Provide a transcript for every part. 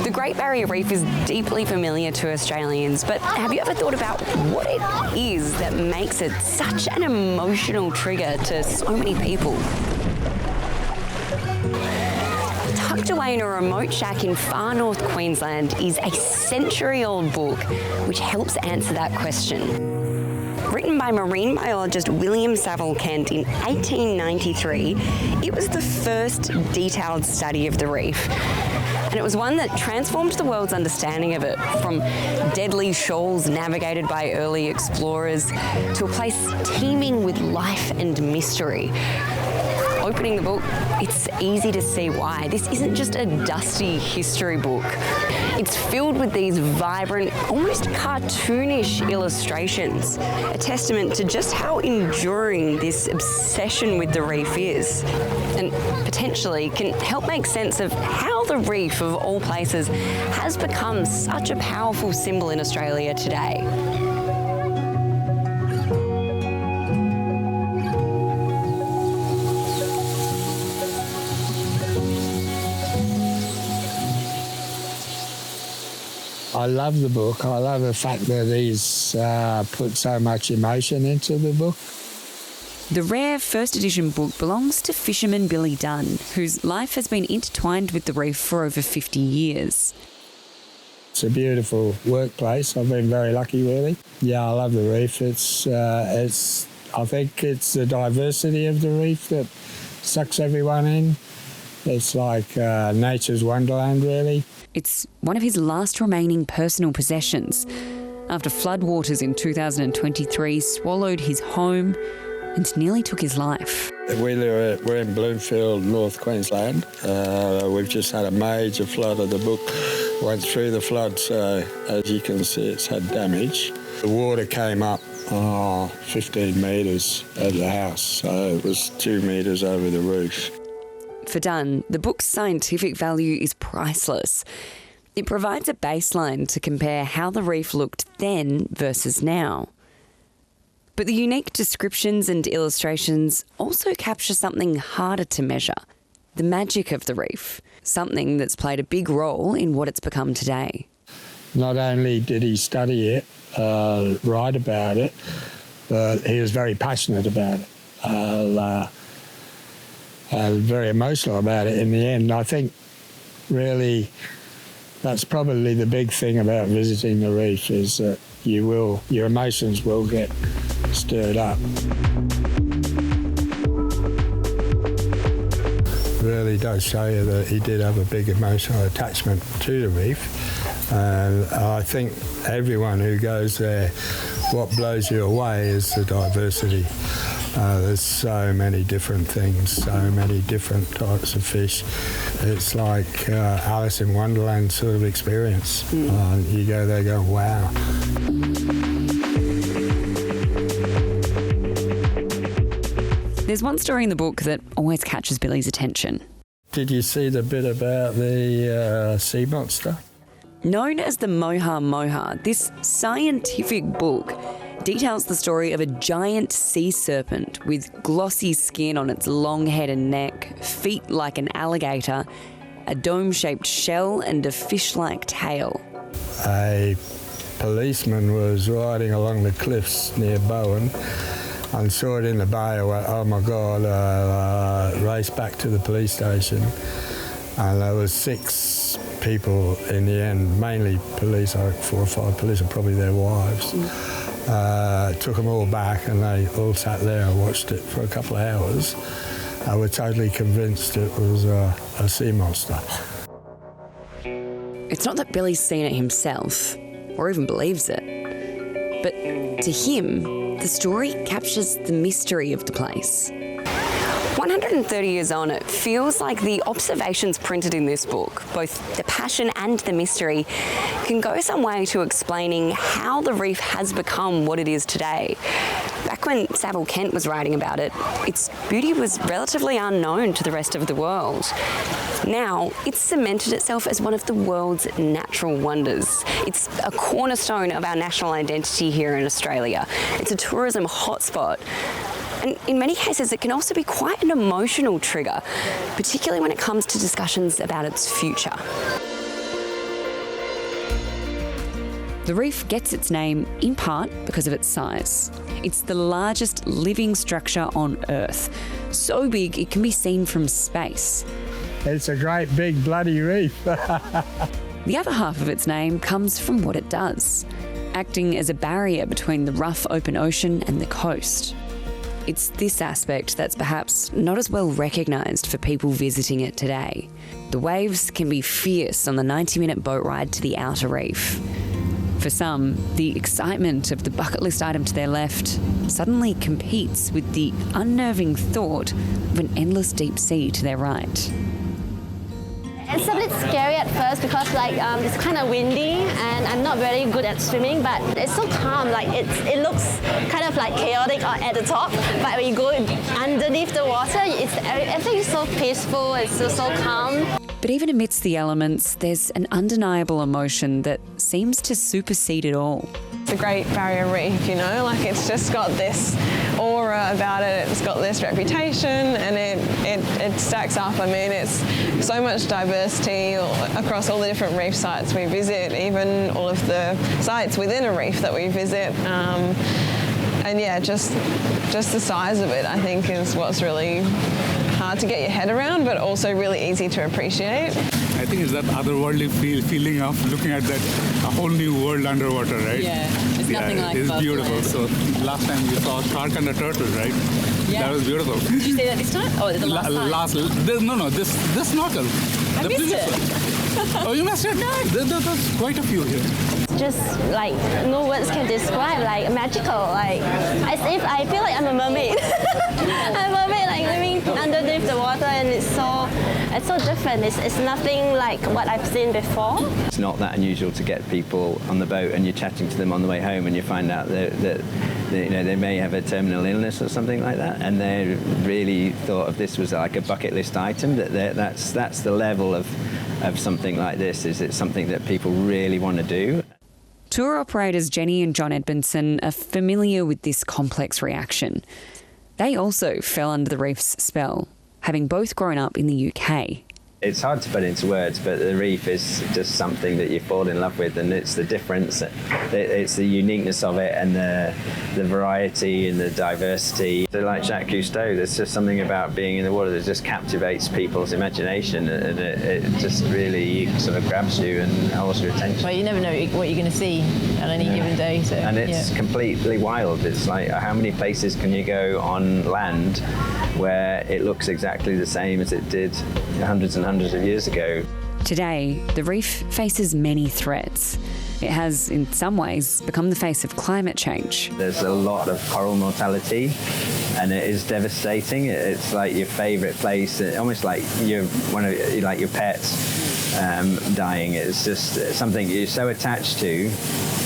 The Great Barrier Reef is deeply familiar to Australians, but have you ever thought about what it is that makes it such an emotional trigger to so many people? Tucked away in a remote shack in far north Queensland is a century-old book which helps answer that question. Written by marine biologist William Saville Kent in 1893, it was the first detailed study of the reef. And it was one that transformed the world's understanding of it, from deadly shoals navigated by early explorers to a place teeming with life and mystery. Opening the book, it's easy to see why. This isn't just a dusty history book. It's filled with these vibrant, almost cartoonish illustrations, a testament to just how enduring this obsession with the reef is, and potentially can help make sense of how the reef, of all places, has become such a powerful symbol in Australia today. I love the book. I love the fact that he's put so much emotion into the book. The rare first edition book belongs to fisherman Billy Dunn, whose life has been intertwined with the reef for over 50 years. It's a beautiful workplace. I've been very lucky, really. Yeah, I love the reef. I think it's the diversity of the reef that sucks everyone in. It's like nature's wonderland, really. It's one of his last remaining personal possessions after floodwaters in 2023 swallowed his home and nearly took his life. We're in Bloomfield, North Queensland. We've just had a major flood of the book. Went through the flood, so as you can see, it's had damage. The water came up 15 metres at the house, so it was 2 metres over the roof. For Dunn, the book's scientific value is priceless. It provides a baseline to compare how the reef looked then versus now. But the unique descriptions and illustrations also capture something harder to measure, the magic of the reef, something that's played a big role in what it's become today. Not only did he study it, write about it, but he was very passionate about it. Very emotional about it in the end. I think really that's probably the big thing about visiting the reef, is that your emotions will get stirred up. Really does show you that he did have a big emotional attachment to the reef. And I think everyone who goes there, what blows you away is the diversity. There's so many different things, so many different types of fish. It's like Alice in Wonderland sort of experience. You go there going, wow. There's one story in the book that always catches Billy's attention. Did you see the bit about the sea monster? Known as the Moha Moha, this scientific book details the story of a giant sea serpent with glossy skin on its long head and neck, feet like an alligator, a dome-shaped shell and a fish-like tail. A policeman was riding along the cliffs near Bowen and saw it in the bay and went, oh my God, raced back to the police station. And there was 6 people in the end, mainly police, 4 or 5 police and probably their wives. Took them all back and they all sat there and watched it for a couple of hours. I was totally convinced it was a sea monster. It's not that Billy's seen it himself, or even believes it, but to him, the story captures the mystery of the place. 130 years on, it feels like the observations printed in this book, both the passion and the mystery, can go some way to explaining how the reef has become what it is today. Back when Saville Kent was writing about it, its beauty was relatively unknown to the rest of the world. Now, it's cemented itself as one of the world's natural wonders. It's a cornerstone of our national identity here in Australia. It's a tourism hotspot. And in many cases, it can also be quite an emotional trigger, particularly when it comes to discussions about its future. The reef gets its name in part because of its size. It's the largest living structure on Earth, so big it can be seen from space. It's a great big bloody reef. The other half of its name comes from what it does, acting as a barrier between the rough open ocean and the coast. It's this aspect that's perhaps not as well recognised for people visiting it today. The waves can be fierce on the 90-minute boat ride to the outer reef. For some, the excitement of the bucket list item to their left suddenly competes with the unnerving thought of an endless deep sea to their right. It's a bit scary at first because it's kind of windy and I'm not very good at swimming, but it's so calm. It looks kind of like chaotic at the top, but when you go underneath the water, everything is so peaceful. It's so calm. But even amidst the elements, there's an undeniable emotion that seems to supersede it all. The Great Barrier Reef, it's just got this aura about it, it's got this reputation, and it stacks up. I mean, it's so much diversity across all the different reef sites we visit, even all of the sites within a reef that we visit. And yeah, just the size of it, I think, is what's really hard to get your head around, but also really easy to appreciate. I think it's that otherworldly feeling of looking at that a whole new world underwater, right? Yeah, it's nothing like it's beautiful. So last time you saw shark and a turtle, right? Yeah. That was beautiful. Did you see that this time? Oh, the last time? This snorkel. I missed it. Oh, you missed it? No. There's quite a few here. Just no words can describe, magical, as if I feel like I'm a mermaid. I'm a mermaid, living underneath the water, and it's so different. It's nothing like what I've seen before. It's not that unusual to get people on the boat and you're chatting to them on the way home and you find out that they may have a terminal illness or something like that, and they really thought of this was like a bucket list item. That's the level of something like this. Is it something that people really want to do? Tour operators Jenny and John Edmondson are familiar with this complex reaction. They also fell under the reef's spell, having both grown up in the UK. It's hard to put into words, but the reef is just something that you fall in love with, and it's the difference, it's the uniqueness of it, and the variety and the diversity. So like Jacques Cousteau, there's just something about being in the water that just captivates people's imagination, and it just really sort of grabs you and holds your attention. Well, you never know what you're going to see on any given day. So, and it's completely wild. It's like, how many places can you go on land where it looks exactly the same as it did hundreds and hundreds of years ago? Today, the reef faces many threats. It has, in some ways, become the face of climate change. There's a lot of coral mortality, and it is devastating. It's like your favourite place, almost like your pets dying. It's just something you're so attached to,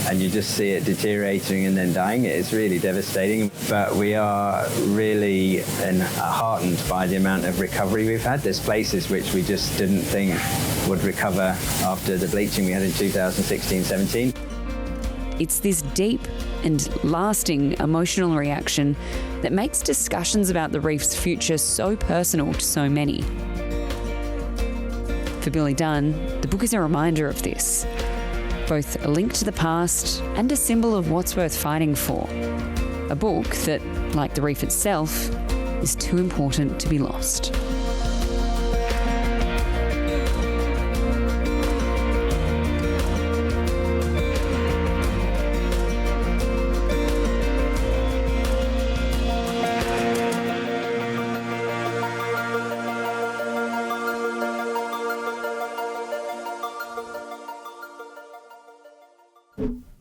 and you just see it deteriorating and then dying. It's really devastating. But we are really heartened by the amount of recovery we've had. There's places which we just didn't think would recover after the bleaching we had in 2016-17. It's this deep and lasting emotional reaction that makes discussions about the reef's future so personal to so many. For Billy Dunn, the book is a reminder of this, both a link to the past and a symbol of what's worth fighting for. A book that, like the reef itself, is too important to be lost. Thank you.